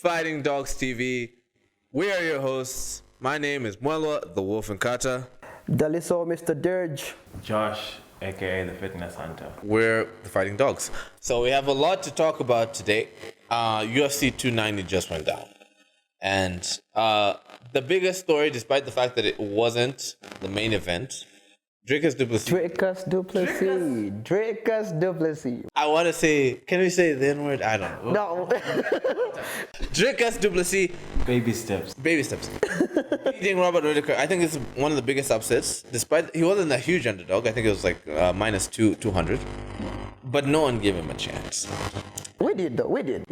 Fighting Dogs TV. We are your hosts. My name is Mwelwa, the Wolf and Kata. Daliso, Mr. Dirge. Josh, aka the Fitness Hunter. We're the Fighting Dogs. So we have a lot to talk about today. UFC 290 just went down. And the biggest story, despite the fact that it wasn't the main event, Dricus Duplessis. I want to say, can we say the N-word? I don't know. No. Dricus Duplessis. Baby steps. Beating Robert Whitaker. I think it's one of the biggest upsets. Despite he wasn't a huge underdog. I think it was like minus 200. But no one gave him a chance. We did though. We did.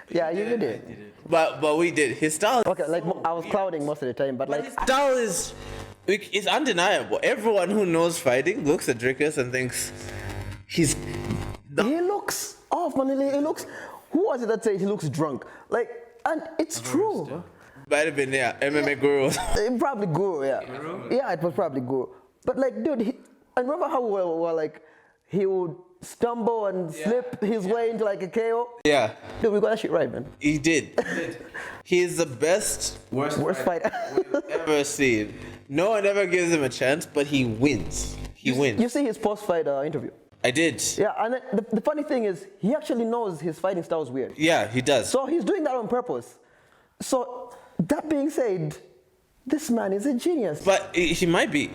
Yeah, you did. But we did. His style. Okay, like I was clouding most of the time, but like His style is undeniable. Everyone who knows fighting looks at Dricus and thinks he looks off, man. He looks. Who was it that said he looks drunk? Like, and it's true. Might have been MMA guru. Probably guru, yeah. Yeah, it was probably guru. But like, dude, I remember how we were like, he would stumble and slip his way into like a KO. Yeah. Dude, we got that shit right, man. He did. He is the best Worst fighter we've ever seen. No one ever gives him a chance, but he wins. He wins. You see his post-fight interview? I did. Yeah, and the funny thing is, he actually knows his fighting style is weird. Yeah, he does. So he's doing that on purpose. So, that being said, this man is a genius. But he might be.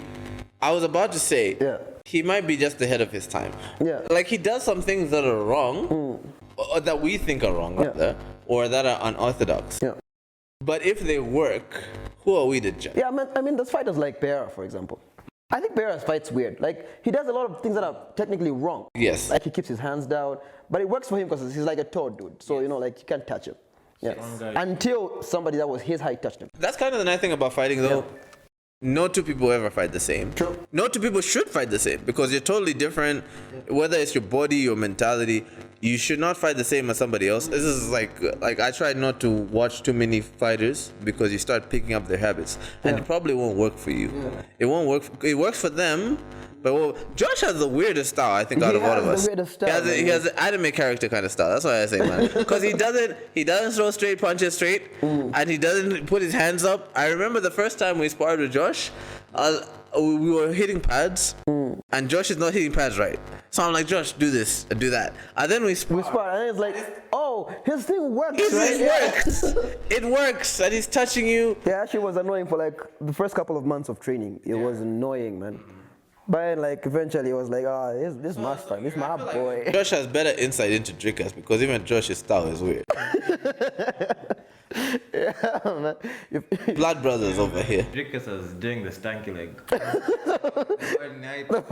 I was about to say, he might be just ahead of his time. Yeah. Like, he does some things that are wrong, or that we think are wrong, rather, or that are unorthodox. Yeah. But if they work, who are we to judge? Yeah, I mean, there's fighters like Pereira, for example. I think Pereira's fight's weird. Like, he does a lot of things that are technically wrong. Yes. Like, he keeps his hands down. But it works for him because he's like a tall dude. So, you know, like, you can't touch him. Yeah. Until somebody that was his height touched him. That's kind of the nice thing about fighting, though. Yeah. No two people ever fight the same. True. No two people should fight the same because you're totally different. Whether it's your body, your mentality, you should not fight the same as somebody else. This is like I tried not to watch too many fighters because you start picking up their habits, and it probably won't work for you. Yeah. It won't work. It works for them. But Josh has the weirdest style, I think, out of all of us. He has an anime character kind of style. That's why I say, man. Because he doesn't throw straight punches straight, and he doesn't put his hands up. I remember the first time we sparred with Josh, we were hitting pads, and Josh is not hitting pads right. So I'm like, Josh, do this and do that. And then we sparred, and it's like, oh, his thing works, It works, and he's touching you. Yeah, actually was annoying for like the first couple of months of training. It was annoying, man. But then, like, eventually it was like, this is my style, this is my boy. Like Josh has better insight into Dricus because even Josh's style is weird. Yeah, man. Blood brothers over here. Dricus was doing the stanky leg. The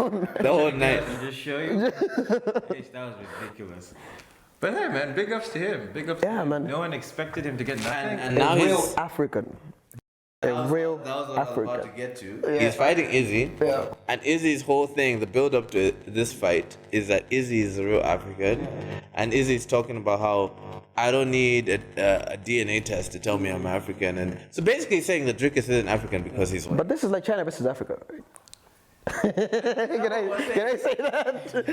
whole night. Just show you. That was ridiculous. But hey, man, big ups to him. Big ups to him. Man. No one expected him to get nothing. And now real African. That was what I was about to get to. Yeah. He's fighting Izzy. Yeah. And Izzy's whole thing, the build up to this fight, is that Izzy is a real African. And Izzy's talking about how I don't need a DNA test to tell me I'm African. And so basically saying that Dricus isn't African because he's white. But this is like China versus Africa, right? Can I say that?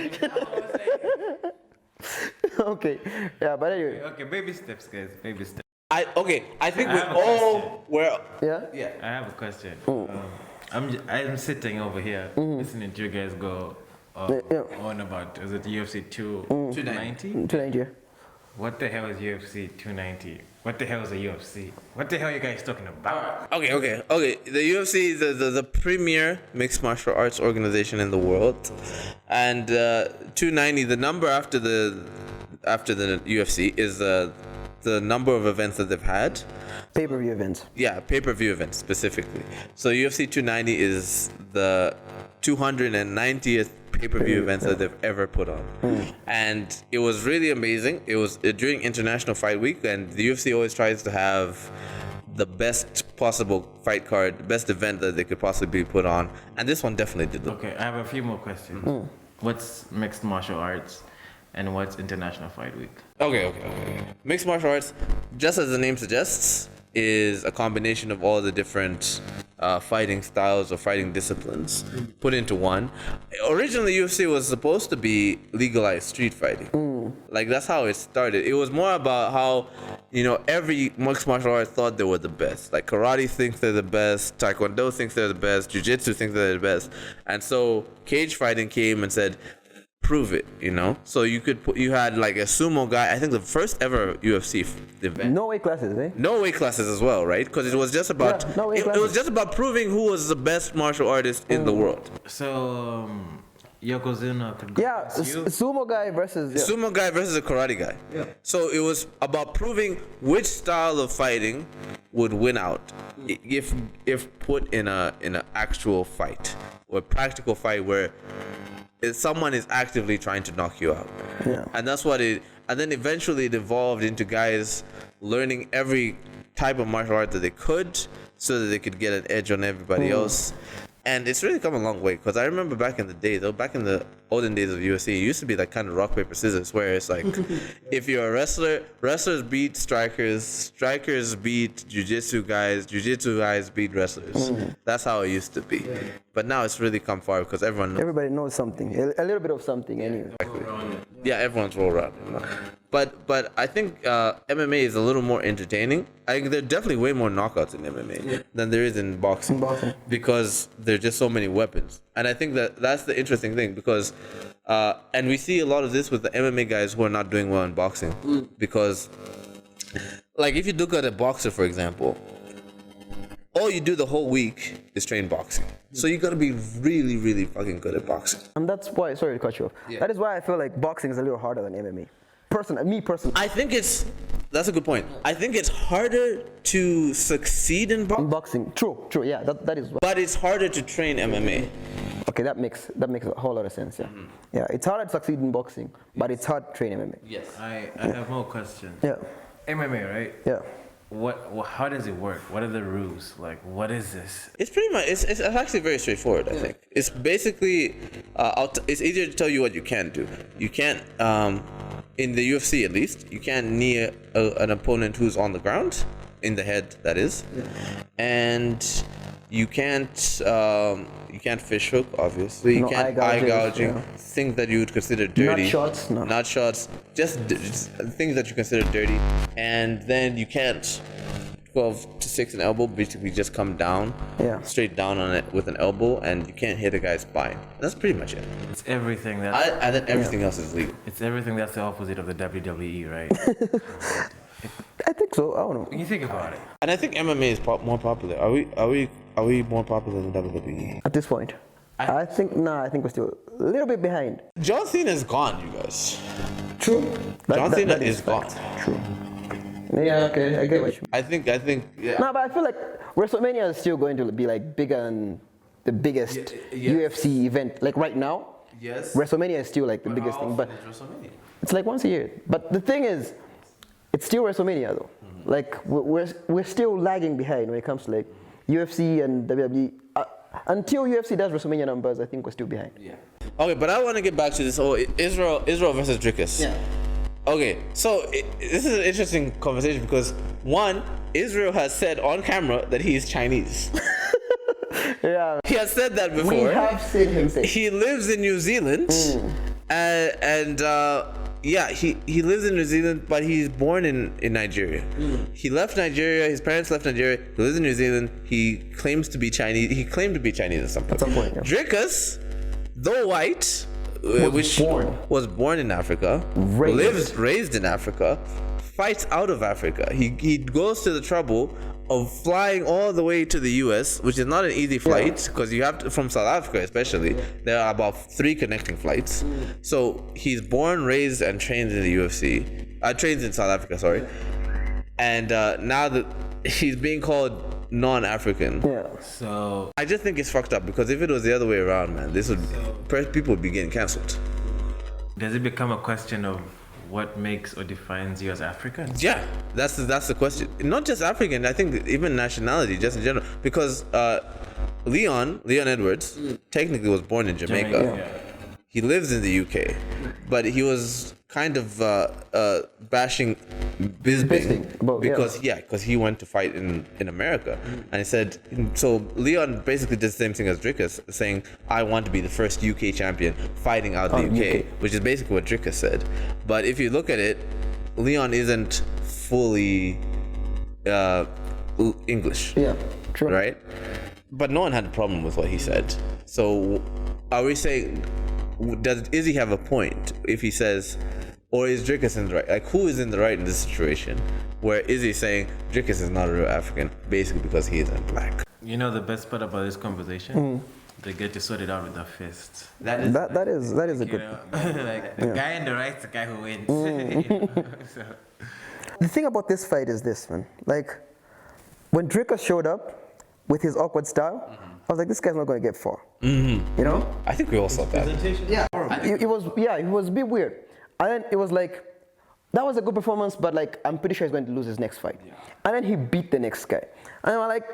Okay. Yeah, but anyway. Okay, baby steps, guys. Baby steps. I think we all were. Yeah. I have a question. I'm sitting over here listening to you guys go on about, is it UFC 290? 290, yeah. What the hell is UFC 290? What the hell is a UFC? What the hell are you guys talking about? Okay. The UFC is the premier mixed martial arts organization in the world, and 290, the number after the UFC, is the number of events that they've had. Pay-per-view events. Yeah, pay-per-view events specifically. So UFC 290 is the 290th pay-per-view events that they've ever put on. And it was really amazing. It was during International Fight Week, and the UFC always tries to have the best possible fight card, best event that they could possibly put on. And this one definitely did that. Okay, I have a few more questions. What's mixed martial arts? And what's International Fight Week? Okay. Mixed martial arts, just as the name suggests, is a combination of all the different fighting styles or fighting disciplines put into one. Originally, UFC was supposed to be legalized street fighting. Like that's how it started. It was more about how, every mixed martial art thought they were the best. Like karate thinks they're the best, taekwondo thinks they're the best, jiu-jitsu thinks they're the best. And so cage fighting came and said, prove it, So you had like a sumo guy, I think the first ever UFC event. No weight classes, eh? No weight classes as well, right? Because it was just about it was just about proving who was the best martial artist in the world. So Yokozuna could go Yeah, against you. sumo guy versus. Yeah. Sumo guy versus a karate guy. Yeah. So it was about proving which style of fighting would win out if put in an actual fight or practical fight where someone is actively trying to knock you out. Yeah. And that's what it. And then eventually it evolved into guys learning every type of martial art that they could, so that they could get an edge on everybody else. And it's really come a long way, because I remember back in the day, though, back in the olden days of UFC, it used to be like kind of rock, paper, scissors, where it's like, if you're a wrestler, wrestlers beat strikers, strikers beat jiu-jitsu guys beat wrestlers. That's how it used to be. But now it's really come far, because Everybody knows something, a little bit of something anyway. Yeah, everyone's roll around. But I think MMA is a little more entertaining. I think there are definitely way more knockouts in MMA than there is in boxing. Because there are just so many weapons. And I think that's the interesting thing, because and we see a lot of this with the MMA guys who are not doing well in boxing. Because like if you look at a boxer, for example, all you do the whole week is train boxing. So you gotta be really, really fucking good at boxing. And that's why, sorry to cut you off. Yeah. That is why I feel like boxing is a little harder than MMA. Me personally. I think that's a good point. I think it's harder to succeed in boxing. Boxing, true, yeah, that is. But it's harder to train MMA. Okay, that makes a whole lot of sense. Yeah, yeah, it's harder to succeed in boxing, but it's hard to train MMA. Yes. I have more questions. Yeah, MMA, right? yeah. How does it work? What are the rules? Like, what is this? It's pretty much it's actually very straightforward. I think it's basically it's easier to tell you what you can't do. You can't in the UFC at least you can't knee an opponent who's on the ground, in the head that is, and you can't fish hook, obviously. You can't eye gouging, things that you would consider dirty. Not shots, just things that you consider dirty. And then you can't 12 to 6 an elbow, basically just come down, straight down on it with an elbow, and you can't hit a guy's spine. That's pretty much it. It's everything that. And then everything else is legal. It's everything that's the opposite of the WWE, right? I think so. I don't know. When you think about it. And I think MMA is more popular. Are we more popular than WWE? At this point, I think we're still a little bit behind. John Cena is gone, you guys. True. John Cena is gone. True. Yeah, okay, I get what you mean. I think, yeah. No, but I feel like WrestleMania is still going to be like bigger than the biggest UFC event. Like right now, Yes. WrestleMania is still like the biggest thing, but it's like once a year. But the thing is, it's still WrestleMania though. Like we're still lagging behind when it comes to like UFC and WWE. Until UFC does WrestleMania numbers, I think we're still behind. Yeah. Okay, but I want to get back to this whole Israel versus Drickus. Yeah. Okay, so this is an interesting conversation because one, Israel has said on camera that he is Chinese. Yeah. He has said that before. We have seen him say. He lives in New Zealand, he lives in New Zealand, but he's born in Nigeria. He left Nigeria. His parents left Nigeria. He lives in New Zealand. He claims to be Chinese. He claimed to be Chinese at some point. Yeah. Drickus, though white, was born in Africa, raised in Africa, fights out of Africa. He goes to the trouble of flying all the way to the US, which is not an easy flight because you have to, from South Africa especially, there are about 3 connecting flights. So he's born, raised, and trained in the UFC. Trains in South Africa, sorry. And now that he's being called non-African. Yeah. So I just think it's fucked up because if it was the other way around, man, people would be getting cancelled. does it become a question of what makes or defines you as African? Yeah, that's the question. Not just African, I think even nationality, just in general. Because Leon Edwards technically was born in Jamaica. he lives in the UK, but he was kind of bashing Bisping because he went to fight in America, and he said so. Leon basically did the same thing as Drickus, saying I want to be the first UK champion fighting out the UK, which is basically what Drickus said. But if you look at it, Leon isn't fully English. Yeah, true. Right? But no one had a problem with what he said. So are we saying, does Izzy have a point if he says, or is Drickus in the right? Like, who is in the right in this situation where Izzy's saying Drickus is not a real African, basically because he isn't black? You know the best part about this conversation? They get to sort it out with their fists. That is a good. Like the guy in the right's the guy who wins. You know? So. The thing about this fight is this, man. Like, when Drickus showed up with his awkward style, I was like, this guy's not going to get far. You know? I think we all saw that. Yeah, it was a bit weird. And then it was like, that was a good performance, but like, I'm pretty sure he's going to lose his next fight. Yeah. And then he beat the next guy. And I'm like,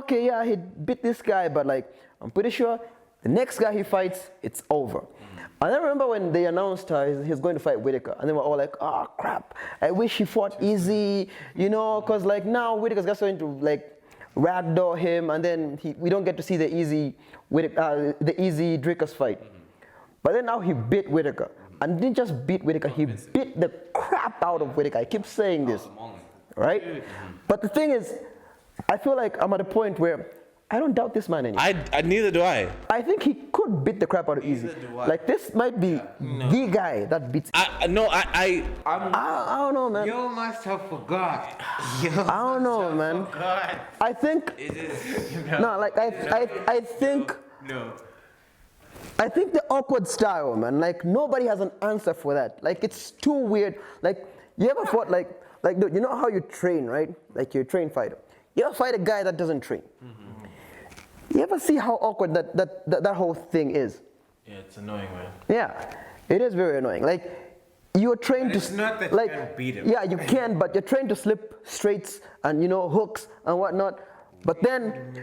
he beat this guy, but like, I'm pretty sure the next guy he fights, it's over. And I remember when they announced he's going to fight Whitaker, and they were all like, oh crap, I wish he fought easy, you know, because like now Whitaker's just going to like ragdoll him, and then we don't get to see the easy Drickus fight. But then now he beat Whitaker. And didn't just beat Whitaker, he beat the crap out of Whitaker. I keep saying this, right? But the thing is, I feel like I'm at a point where I don't doubt this man anymore. Neither do I. I think he could beat the crap out of Izzy. Like, this might be the guy that beats. I don't know, man. You must have forgot. I don't know, man. I think. No, like I think. No. I think the awkward style, man. Like, nobody has an answer for that. Like, it's too weird. Like, you ever fought like dude, you know how you train, right? Like, you're a trained fighter. You ever fight a guy that doesn't train? You ever see how awkward that whole thing is? Yeah, it's annoying, man. Yeah, it is very annoying. Like, you're trained but it's to not that like, you can beat him. Yeah, you can, but you're trained to slip straights and hooks and whatnot. But then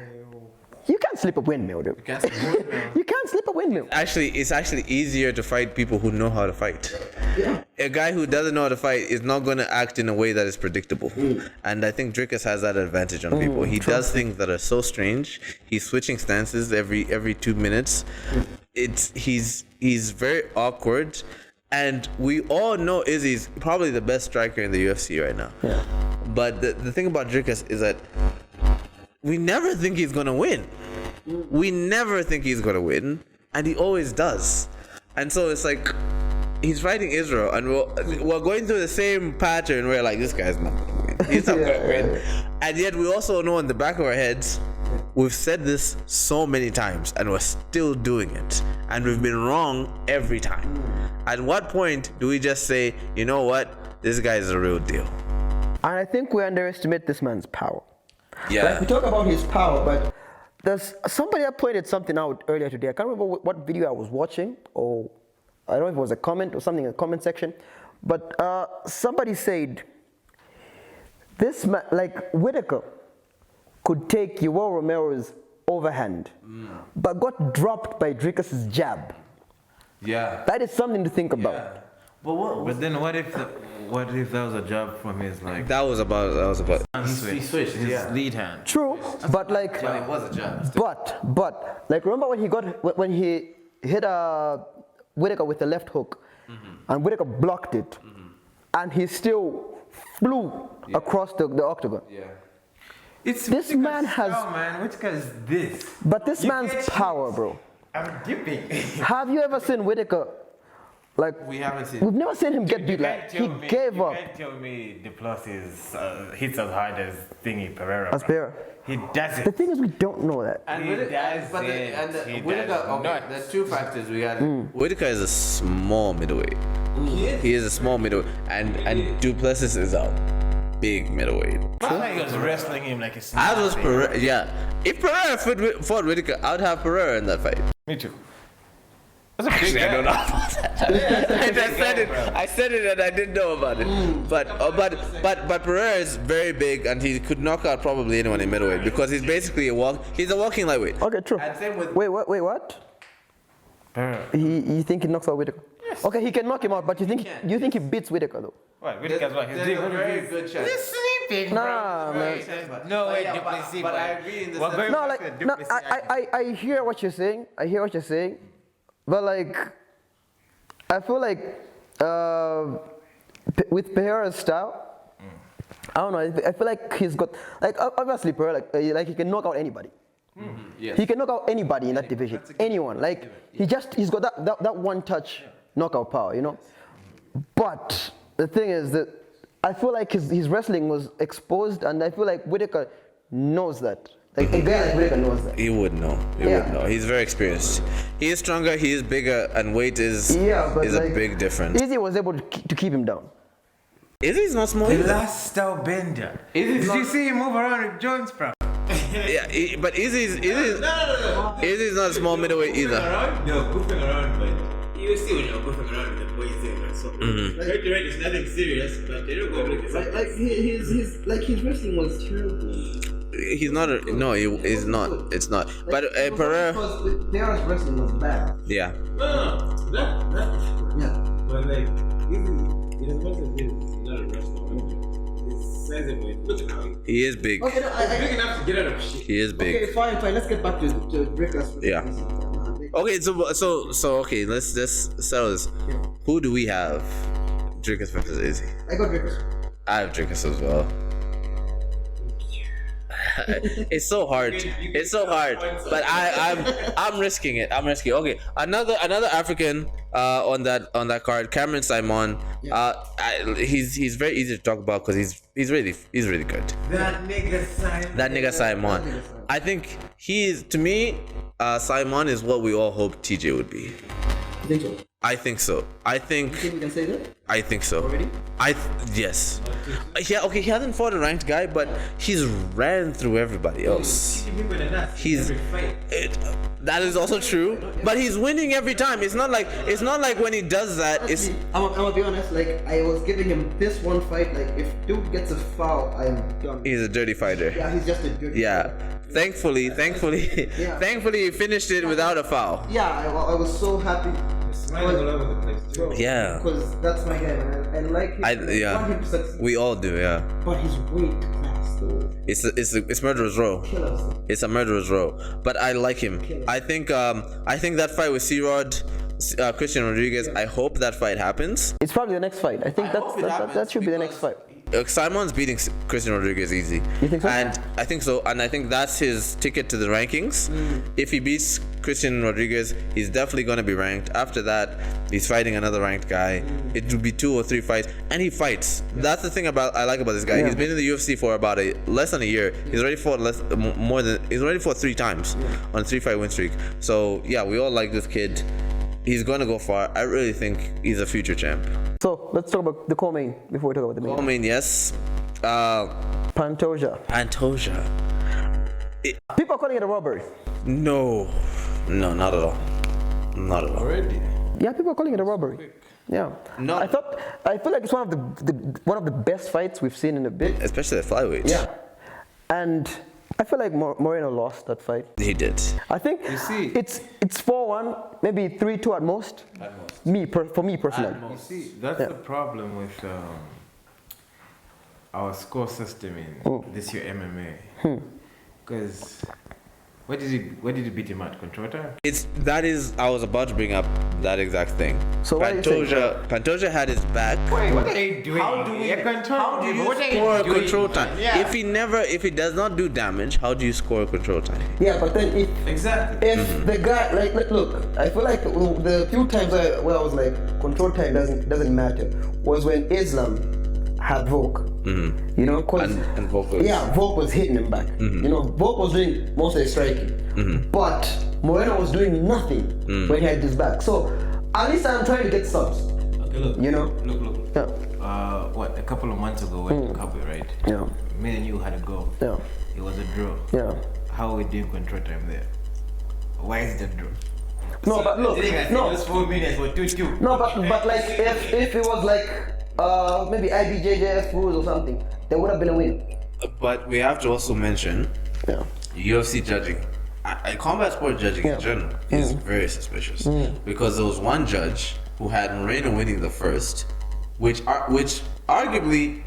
you can't slip a windmill, dude. You can't slip a windmill. It's actually easier to fight people who know how to fight. Yeah. A guy who doesn't know how to fight is not going to act in a way that is predictable. And I think Drickus has that advantage on people. He does things that are so strange. He's switching stances every 2 minutes. He's very awkward. And we all know Izzy's probably the best striker in the UFC right now. Yeah. But the thing about Drickus is that we never think he's gonna win. We never think he's gonna win, and he always does. And so it's like he's fighting Israel, and we're going through the same pattern where like this guy's not gonna win. He's not gonna win. And yet we also know in the back of our heads, we've said this so many times, and we're still doing it, and we've been wrong every time. At what point do we just say, you know what, this guy is a real deal? And I think we underestimate this man's power. Yeah. Like, we talk about his power, but there's somebody that pointed something out earlier today. I can't remember what video I was watching, or I don't know if it was a comment or something in the comment section, but somebody said this man, like Whitaker, could take Yoel Romero's overhand, but got dropped by Drickus' jab. Yeah. That is something to think about. Yeah. But then what if that was a jab from his like? That was about. He switched his lead hand. True, but like. But it was a jab. But like, remember when he hit Whitaker with the left hook, and Whitaker blocked it, and he still flew across the octagon. Yeah. It's This man has. Oh man, which guy is this? But this man's power, bro. I'm dipping. Have you ever seen Whitaker? Like, We haven't seen. we've never seen him get beat. Like, he gave up. You can't tell me Duplessis hits as hard as Thingy Pereira. As Pereira. He does The it. thing is, we don't know that. And He Whitaker, does but it. He Whitaker, does okay, not. there's two factors we got. Whitaker is a small middleweight. He is a small middleweight, and Duplessis is a big middleweight. I thought he was wrestling him like a snake. As was Pereira. Yeah, if Pereira fought Whitaker, I'd have Pereira in that fight. Me too. That's a big Actually, I don't know guy. about that. I said it and I didn't know about it. But Pereira is very big, and he could knock out probably anyone in middleweight because he's basically he's a walking lightweight. Okay, true. And same with Wait, what? You think he knocks out Whitaker? Yes. Okay, he can knock him out, but you think he beats Whitaker though? What? Whitaker's what? He's doing a very good chance. He's sleeping. Nah, man. No way, Duplessis. But I agree in the sense. No, like, no, I hear what you're saying. But like, I feel like with Pereira's style, I don't know. I feel like he's got like obviously Pereira like he can knock out anybody. Yes. He can knock out anybody in that division. Anyone. Like he's got that one touch knockout power, you know. But the thing is that I feel like his wrestling was exposed, and I feel like Whitaker knows that. Like a guy like Whitaker knows that. He would know. He would know. He's very experienced. He is stronger. He is bigger, and weight is a big difference. Izzy was able to keep him down. Izzy's not small. The either. last style bender. Did you see him move around with Jones, bro? Yeah, but Izzy's not a small middleweight either. No, goofing around, but you see when you're goofing around with the boys there, right? So, right, it's nothing serious, but they don't go like this. His wrestling was terrible. He's not. He's not. It's not. But Pereira. Pereira's wrestling was bad. Yeah. No, that. Yeah. But like, it doesn't matter if he's not a wrestler. He's sizable. Look at how He is big. Okay, he's big enough to get out of shit. He is big. Okay, fine. Let's get back to Breakers. Yeah. Okay, so okay, let's just settle this. Who do we have? Drinkers versus Izzy. I got Breakers. I have Drinkers as well. It's so hard. But I'm risking it. Okay, another African on that card, Cameron Simon. He's very easy to talk about because he's really good. That nigga Simon. I think to me, Simon is what we all hoped TJ would be. You think so? I think so. You think we can say that? I think so. Already? Yes. Yeah, okay, he hasn't fought a ranked guy, but he's ran through everybody else. That is also true, but he's winning every time. It's not like when he does that. I'm gonna be honest. Like I was giving him this one fight. Like if dude gets a foul, I'm done. He's a dirty fighter. Yeah, he's just a dirty. Yeah. Thankfully, he finished it without a foul. Yeah, I was so happy. Smiling all over the place too. Yeah. Because that's my guy, man. I like him. I want him to succeed. We all do, yeah. But his weight class, though. It's murderer's row. It's a murderer's row. But I like him. I think that fight with C-Rod, Christian Rodriguez. I hope that fight happens. It's probably the next fight. I think that should be the next fight. Simon's beating Christian Rodriguez easy. You think so? And I think so. And I think that's his ticket to the rankings. If he beats Christian Rodriguez, he's definitely going to be ranked. After that, he's fighting another ranked guy. It will be 2 or 3 fights, and he fights. That's the thing I like about this guy. He's been in the UFC for about less than a year. He's already fought he's already fought 3 times on a 3-fight win streak. So yeah, we all like this kid. He's going to go far. I really think he's a future champ. So let's talk about the co-main before we talk about the main. Co-main, yes. Pantoja. People are calling it a robbery. No, not at all. Not at all. Already? Yeah, people are calling it a robbery. Yeah. No. I feel like it's one of the best fights we've seen in a bit. Especially the flyweights. Yeah. And I feel like Moreno lost that fight. He did. I think it's 4-1, maybe 3-2 at most. For me personally. You see, that's the problem with our score system in this year MMA. Because where did you beat him at? Control time? I was about to bring up that exact thing. So Pantoja had his back. Wait, what are they doing? How do you score control time? Yeah. If he does not do damage, how do you score control time? Yeah, but then if the guy look, I feel like the few times where I was like control time doesn't matter was when Islam had Volk. You know, and Volk was hitting him back. You know, Volk was doing most of the striking, but Moreno was doing nothing when he had his back. So at least I'm trying to get subs. Okay, look. You know. Look. Yeah. A couple of months ago when the cup, right? Yeah. Me and you had a go. Yeah. It was a draw. Yeah. How are we doing control time there? Why is it a draw? No, but look. Those 4 minutes were 2-2. No, but like if it was like maybe IBJJF rules or something, there would have been a win. But we have to also mention UFC judging. combat sport judging in general is very suspicious because there was one judge who had Moreno winning the first, which arguably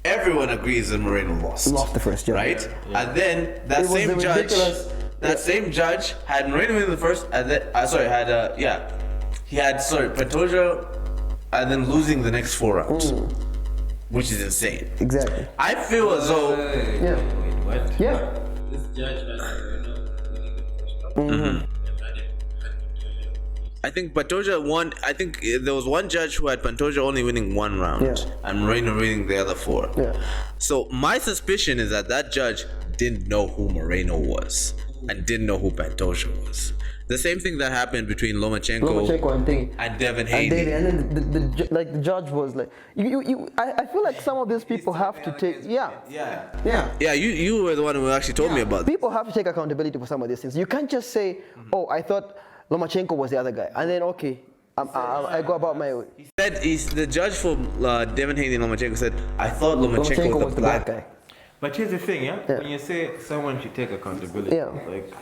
everyone agrees that Moreno lost. Lost the first, yeah. Right? And then that same judge had Moreno winning the first, and then he had Pantoja, and then losing the next 4 rounds, which is insane. Exactly. I feel as though Yeah. Wait, what? Yeah. This judge had winning the first round. I think Pantoja won. I think there was one judge who had Pantoja only winning 1 round and Moreno winning the other 4. Yeah. So my suspicion is that judge didn't know who Moreno was and didn't know who Pantoja was. The same thing that happened between Lomachenko and Devin Haney. And then the judge was like, I feel like some of these people have to take, Yeah, you were the one who actually told me about people have to take accountability for some of these things. You can't just say, oh, I thought Lomachenko was the other guy, and then okay, I go about my way. He said the judge for Devin Haney and Lomachenko said, I thought Lomachenko was the black guy. But here's the thing, when you say someone should take accountability, like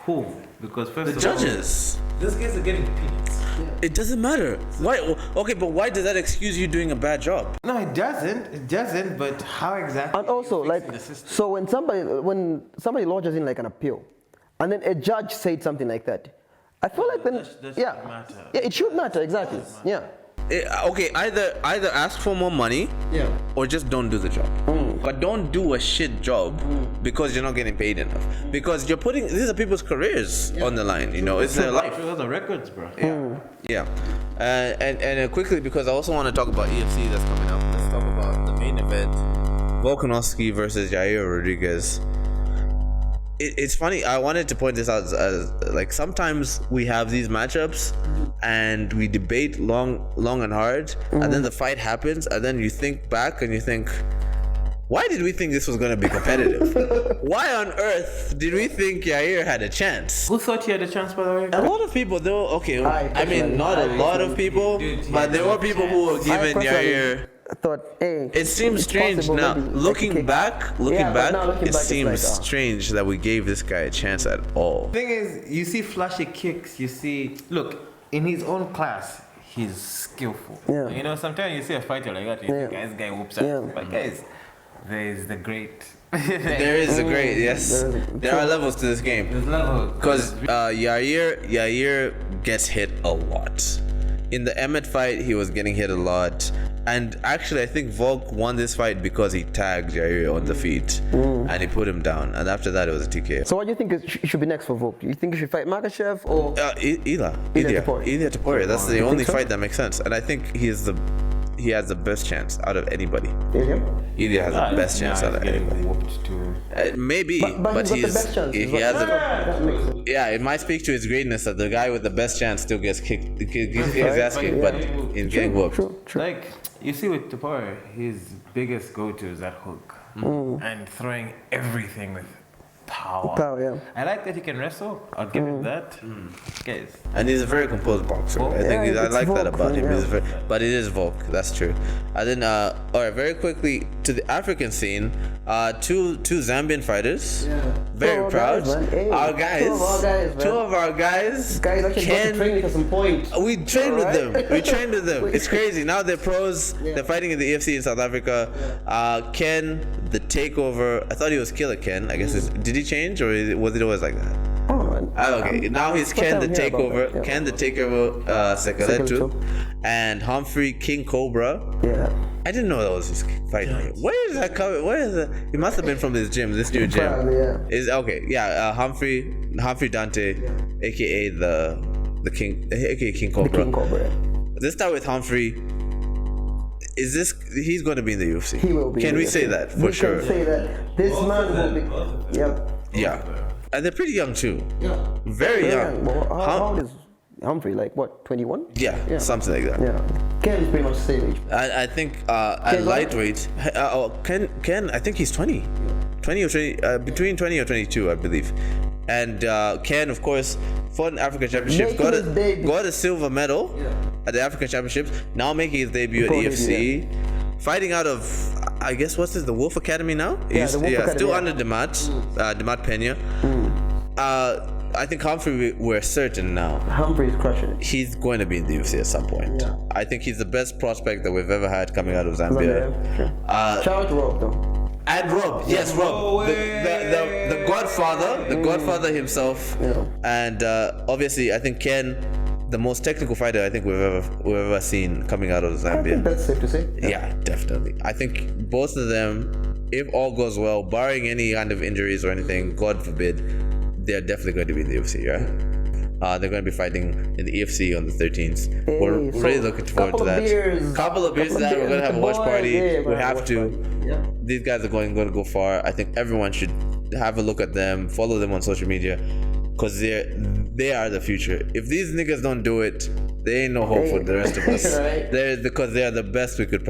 who? Because first The judges. Those guys are getting peanuts. It doesn't matter. Why? Okay, but why does that excuse you doing a bad job? No, it doesn't. It doesn't. But how exactly? And also, like, so when somebody lodges in like an appeal, and then a judge said something like that, I feel like then, that should matter. Yeah, it should matter, exactly. Yeah. Okay, either ask for more money, or just don't do the job. But don't do a shit job because you're not getting paid enough. Because you're putting these are people's careers on the line. You know, it's their life. Those are records, bro. Yeah. And quickly, because I also want to talk about EFC that's coming up. Let's talk about the main event: Volkanovski versus Yair Rodriguez. It's funny. I wanted to point this out as like sometimes we have these matchups and we debate long and hard, and then the fight happens, and then you think back and you think, why did we think this was going to be competitive? Why on earth did we think Yair had a chance? Who thought he had a chance, by the way? A lot of people, though. Okay, I mean, not a lot of people, but there were people who were giving Yair. I thought, hey, It seems strange possible, now. maybe, Looking like, back, it seems strange that we gave this guy a chance at all. The thing is, you see flashy kicks. You see, look, in his own class, he's skillful. Yeah. You know, sometimes you see a fighter like that, you think, this guy whoops out. But guys, there is the great. There is a great, yes. There are levels to this game. There's levels. Because Yair gets hit a lot. In the Emmett fight, he was getting hit a lot. And actually, I think Volk won this fight because he tagged Yair on the feet and he put him down. And after that, it was a TKO. So what do you think it should be next for Volk? You think he should fight Makachev or? Ilya Taporia. That's the only fight that makes sense. And I think he has the best chance out of anybody. Ilya has the best chance out of anybody. Maybe, but he has it might speak to his greatness that the guy with the best chance still gets kicked, his ass kicked, but he's getting whooped. True. Like, you see with Tapore, his biggest go-to is that hook. And throwing everything with power. I like that he can wrestle. I'll give him that. Guys. And he's a very composed boxer. I think I like that about him. But it is Volk. That's true. And then, all right, very quickly to the African scene. Two Zambian fighters. Very proud. Our guys. Two of our guys. Guys actually got to train at some point. We trained with them. It's crazy. Now they're pros. They're fighting in the EFC in South Africa. Ken, the takeover. I thought he was Killer Ken. I guess did he change or was it always like that? Okay, now he's Ken the Takeover. Ken the Takeover Sekeletu. And Humphrey King Cobra. I didn't know that was his fight name. Where is that coming? Where is that? It must have been from this gym, this new gym. Humphrey Dante, aka the King, aka King Cobra. The King Cobra. Let's start with Humphrey. He's going to be in the UFC? He will be. Can we say that for sure? We can say that. This man will be. Yeah. And they're pretty young too. Very young. Well, how old is Humphrey? Like what, 21? Yeah, something like that. Ken is pretty much the same age. I think at lightweight, Ken, I think he's 20. 20 or 20, between 20 or 22, I believe. And Ken, of course, fought in African Championships, got a silver medal at the African Championships, now making his debut at EFC. Fighting out of, I guess, the Wolf Academy now? The Wolf Academy, still under Demat Pena. I think Humphrey, we're certain now. Humphrey's crushing it. He's going to be in the UFC at some point. Yeah. I think he's the best prospect that we've ever had coming out of Zambia. Sure. Shout out to Rob though. And Rob, yes, Rob, the Godfather himself, and obviously I think Ken, the most technical fighter I think we've ever seen coming out of Zambia. I think that's safe to say. Yeah, definitely. I think both of them, if all goes well, barring any kind of injuries or anything, God forbid, they're definitely going to be in the UFC. Yeah. They're going to be fighting in the EFC on the 13th. We're really looking forward to that. Couple of beers that we're going to have a watch party. Yeah, we have to. Yeah. These guys are going to go far. I think everyone should have a look at them, follow them on social media, because they are the future. If these niggas don't do it, there ain't no hope for the rest of us. Right. Because they are the best we could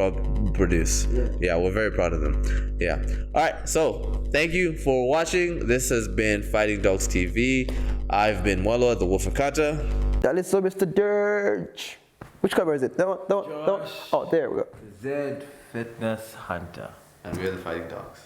produce. Yeah, we're very proud of them. Yeah. All right. So thank you for watching. This has been Fighting Dogs TV. I've been Mwalo, the Wolf and Kata. That is so Mr. Dirge. Which cover is it? That one? Oh, there we go. Z Fitness Hunter. And we're the Fighting Dogs.